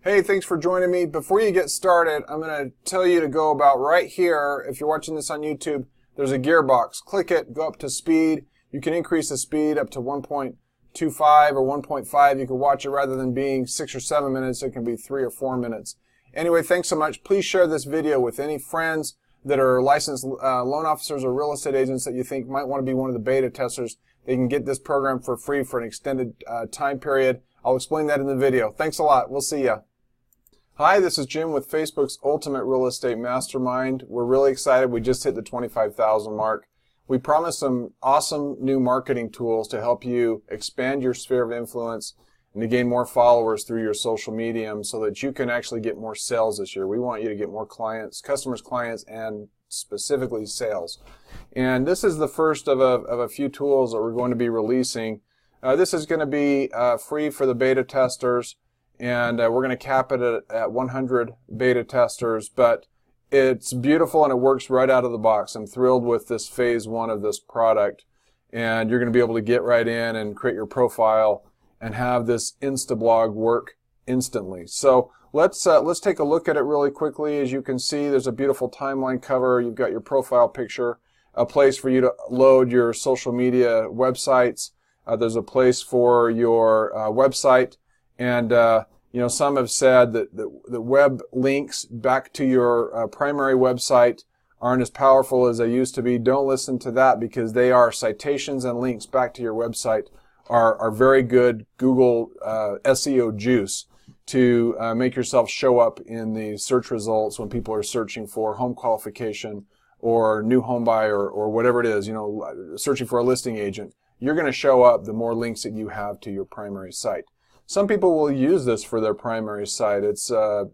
Hey, thanks for joining me. Before you get started, I'm going to tell you to go about right here. If you're watching this on YouTube, there's a gearbox. Click it, go up to speed. You can increase the speed up to 1.25 or 1.5. You can watch it rather than being 6 or 7 minutes. It can be 3 or 4 minutes. Anyway, thanks so much. Please share this video with any friends that are licensed loan officers or real estate agents that you think might want to be one of the beta testers. They can get this program for free for an extended time period. I'll explain that in the video. Thanks a lot. We'll see ya. Hi, this is Jim with Facebook's Ultimate Real Estate Mastermind. We're really excited. We just hit the 25,000 mark. We promised some awesome new marketing tools to help you expand your sphere of influence and to gain more followers through your social medium so that you can actually get more sales this year. We want you to get more clients, customers, clients, and specifically sales. And this is the first of a few tools that we're going to be releasing. This is going to be free for the beta testers. And we're going to cap it at 100 beta testers, but it's beautiful and it works right out of the box. I'm thrilled with this phase 1 of this product, and you're going to be able to get right in and create your profile and have this Instablog work instantly. So let's take a look at it really quickly. As you can see, there's a beautiful timeline cover. You've got your profile picture, a place for you to load your social media websites. There's a place for your website. And, some have said that the web links back to your primary website aren't as powerful as they used to be. Don't listen to that, because they are citations and links back to your website are very good Google SEO juice to make yourself show up in the search results when people are searching for home qualification or new home buyer or whatever it is, searching for a listing agent. You're going to show up the more links that you have to your primary site. Some people will use this for their primary site. It's a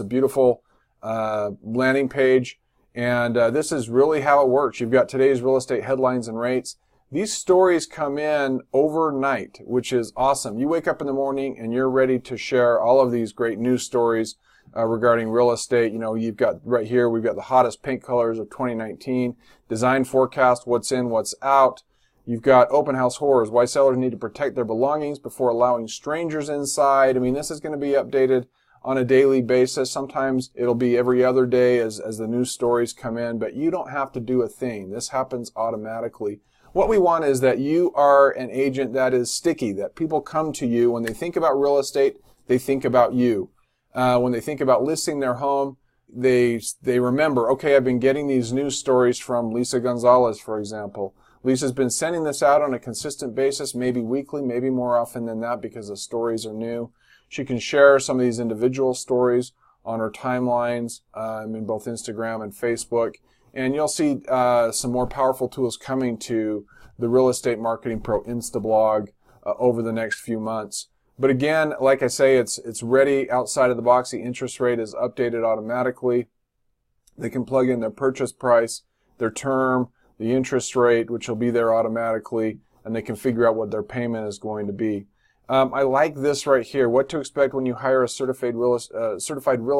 beautiful landing page, and this is really how it works. You've got today's real estate headlines and rates. These stories come in overnight, which is awesome. You wake up in the morning and you're ready to share all of these great news stories regarding real estate. You've got right here, we've got the hottest paint colors of 2019, design forecast, what's in, what's out. You've got open house horrors, why sellers need to protect their belongings before allowing strangers inside. This is going to be updated on a daily basis. Sometimes it'll be every other day as the news stories come in, but you don't have to do a thing. This happens automatically. What we want is that you are an agent that is sticky, that people come to you. When they think about real estate, they think about you. When they think about listing their home, they remember, okay, I've been getting these news stories from Lisa Gonzalez, for example. Lisa's been sending this out on a consistent basis, maybe weekly, maybe more often than that, because the stories are new. She can share some of these individual stories on her timelines in both Instagram and Facebook. And you'll see some more powerful tools coming to the Real Estate Marketing Pro Instablog over the next few months. But again, like I say, it's ready outside of the box. The interest rate is updated automatically. They can plug in their purchase price, their term, the interest rate, which will be there automatically, and they can figure out what their payment is going to be. I like this right here, what to expect when you hire a certified real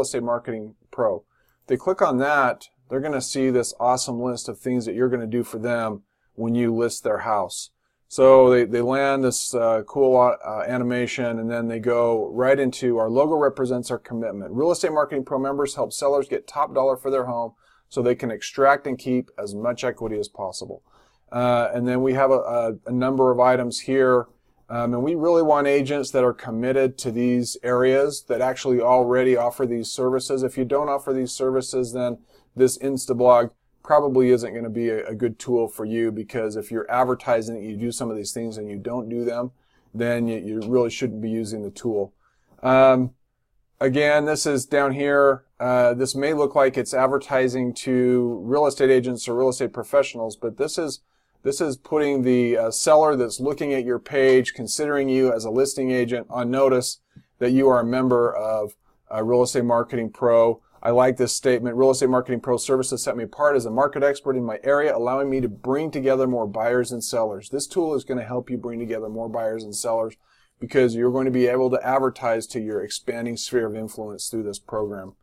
estate marketing pro. If they click on that, they're going to see this awesome list of things that you're going to do for them when you list their house. So they land this cool animation, and then they go right into our logo represents our commitment. Real Estate Marketing Pro members help sellers get top dollar for their home so they can extract and keep as much equity as possible. And then we have a number of items here. And we really want agents that are committed to these areas that actually already offer these services. If you don't offer these services, then this Instablog probably isn't going to be a good tool for you, because if you're advertising that you do some of these things and you don't do them, then you really shouldn't be using the tool. Again, this is down here. This may look like it's advertising to real estate agents or real estate professionals, but this is putting the seller that's looking at your page, considering you as a listing agent, on notice that you are a member of Real Estate Marketing Pro. I like this statement. Real Estate Marketing Pro services set me apart as a market expert in my area, allowing me to bring together more buyers and sellers. This tool is going to help you bring together more buyers and sellers, because you're going to be able to advertise to your expanding sphere of influence through this program.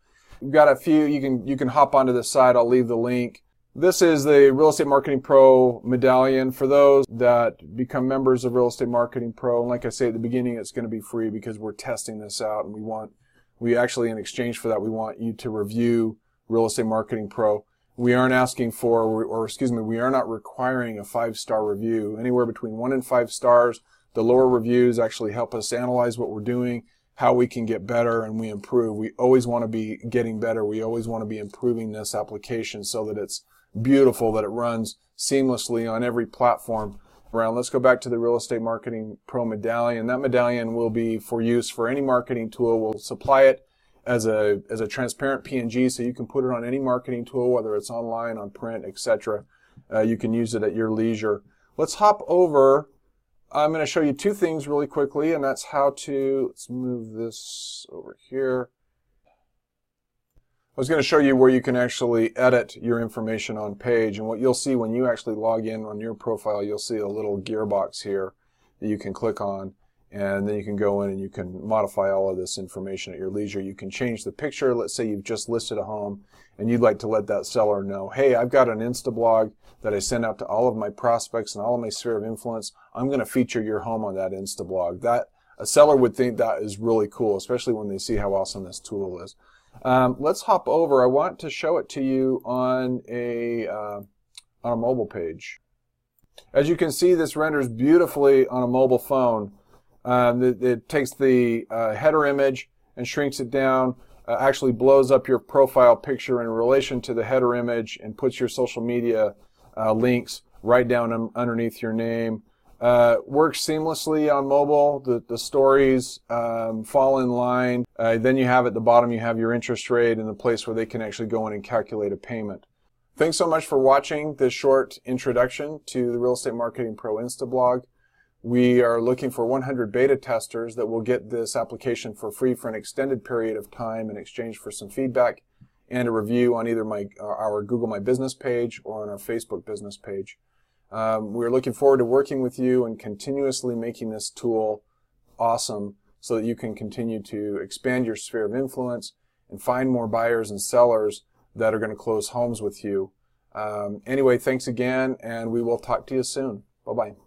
We've got a few. You can hop onto the site. I'll leave the link. This is the Real Estate Marketing Pro medallion for those that become members of Real Estate Marketing Pro. And like I say at the beginning, it's going to be free because we're testing this out, and we want We actually, in exchange for that, we want you to review Real Estate Marketing Pro. We aren't asking for, we are not requiring a 5-star review. Anywhere between 1 and 5 stars. The lower reviews actually help us analyze what we're doing, how we can get better, and we improve. We always want to be getting better. We always want to be improving this application so that it's beautiful, that it runs seamlessly on every platform around. Let's go back to the Real Estate Marketing Pro medallion. That medallion will be for use for any marketing tool. We'll supply it as a transparent PNG, so you can put it on any marketing tool, whether it's online, on print, etc. You can use it at your leisure. Let's hop over. I'm going to show you 2 things really quickly, and that's how to, let's move this over here. I was going to show you where you can actually edit your information on page, and what you'll see when you actually log in on your profile, you'll see a little gearbox here that you can click on, and then you can go in and you can modify all of this information at your leisure. You can change the picture. Let's say you've just listed a home and you'd like to let that seller know, hey, I've got an Instablog that I send out to all of my prospects and all of my sphere of influence. I'm going to feature your home on that Instablog. That a seller would think that is really cool, especially when they see how awesome this tool is. Let's hop over. I want to show it to you on a mobile page. As you can see, this renders beautifully on a mobile phone. It takes the header image and shrinks it down, actually blows up your profile picture in relation to the header image and puts your social media links right down underneath your name. Works seamlessly on mobile. The stories fall in line. Then you have at the bottom, you have your interest rate and the place where they can actually go in and calculate a payment. Thanks so much for watching this short introduction to the Real Estate Marketing Pro Instablog. We are looking for 100 beta testers that will get this application for free for an extended period of time in exchange for some feedback and a review on either our Google My Business page or on our Facebook business page. We're looking forward to working with you and continuously making this tool awesome so that you can continue to expand your sphere of influence and find more buyers and sellers that are going to close homes with you. Anyway, thanks again, and we will talk to you soon. Bye-bye.